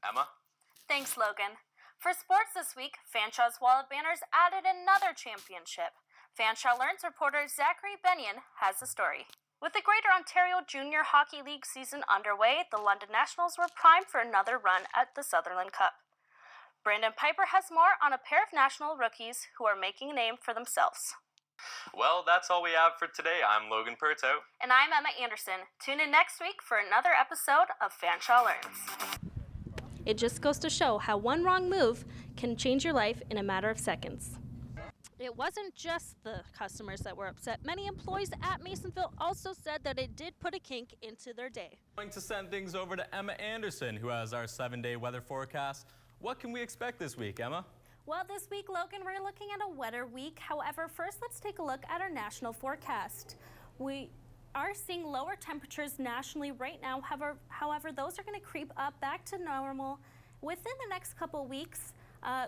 Emma? Thanks, Logan. For sports this week, Fanshaw's Wall of Banners added another championship. Fanshawe Learns reporter Zachary Benyon has the story. With the Greater Ontario Junior Hockey League season underway, the London Nationals were primed for another run at the Sutherland Cup. Brandon Piper has more on a pair of national rookies who are making a name for themselves. Well, that's all we have for today. I'm Logan Perto. And I'm Emma Anderson. Tune in next week for another episode of Fanshawe Learns. It just goes to show how one wrong move can change your life in a matter of seconds. It wasn't just the customers that were upset. Many employees at Masonville also said that it did put a kink into their day. Going to send things over to Emma Anderson, who has our 7-day weather forecast. What can we expect this week, Emma? Well, this week, Logan, we're looking at a wetter week. However, first let's take a look at our national forecast. We are seeing lower temperatures nationally right now. However, those are going to creep up back to normal within the next couple weeks.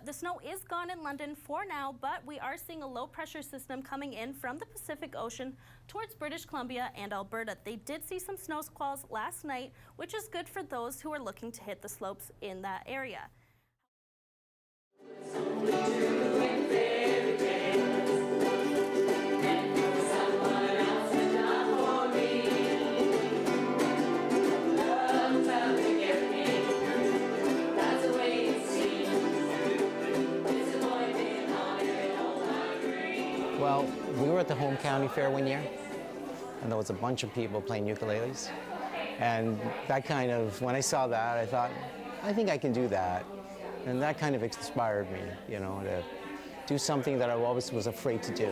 The snow is gone in London for now, but we are seeing a low pressure system coming in from the Pacific Ocean towards British Columbia and Alberta. They did see some snow squalls last night, which is good for those who are looking to hit the slopes in that area. Well, we were at the home county fair one year, and there was a bunch of people playing ukuleles. And that kind of, when I saw that, I thought, I think I can do that. And that kind of inspired me, you know, to do something that I always was afraid to do.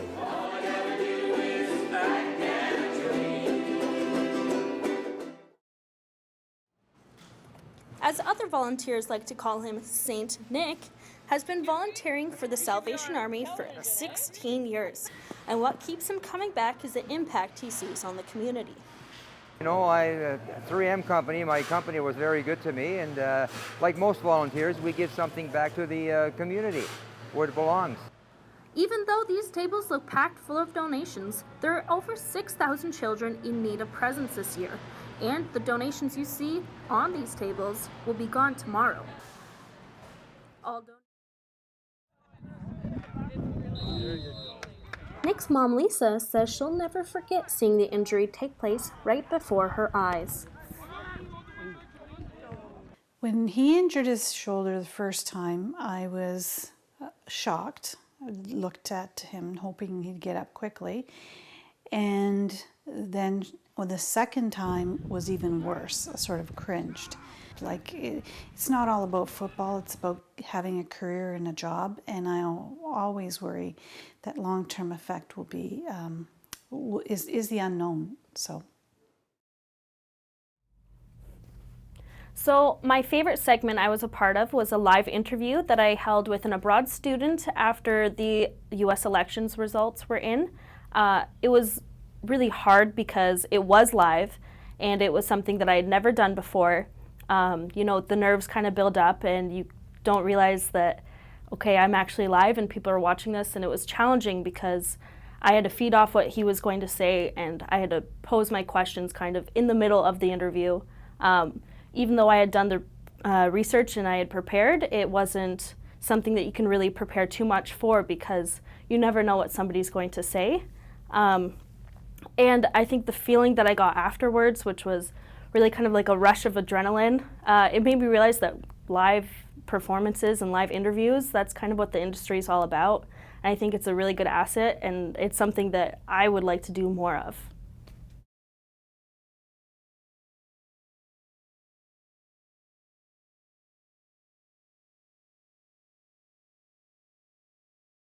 As other volunteers like to call him, Saint Nick has been volunteering for the Salvation Army for 16 years. And what keeps him coming back is the impact he sees on the community. You know, 3M company, my company was very good to me, and like most volunteers, we give something back to the community where it belongs. Even though these tables look packed full of donations, there are over 6,000 children in need of presents this year. And the donations you see on these tables will be gone tomorrow. Nick's mom, Lisa, says she'll never forget seeing the injury take place right before her eyes. When he injured his shoulder the first time, I was shocked. I looked at him hoping he'd get up quickly. And then the second time was even worse. I sort of cringed. Like, it's not all about football, it's about having a career and a job, and I always worry that long-term effect will be, is the unknown, so. So my favorite segment I was a part of was a live interview that I held with an abroad student after the US elections results were in. It was really hard because it was live and it was something that I had never done before. You know, the nerves kind of build up and you don't realize that, okay, I'm actually live and people are watching this, and it was challenging because I had to feed off what he was going to say and I had to pose my questions kind of in the middle of the interview. Even though I had done the research and I had prepared, it wasn't something that you can really prepare too much for because you never know what somebody's going to say. And I think the feeling that I got afterwards, which was really kind of like a rush of adrenaline, it made me realize that live performances and live interviews, that's kind of what the industry is all about. And I think it's a really good asset, and it's something that I would like to do more of.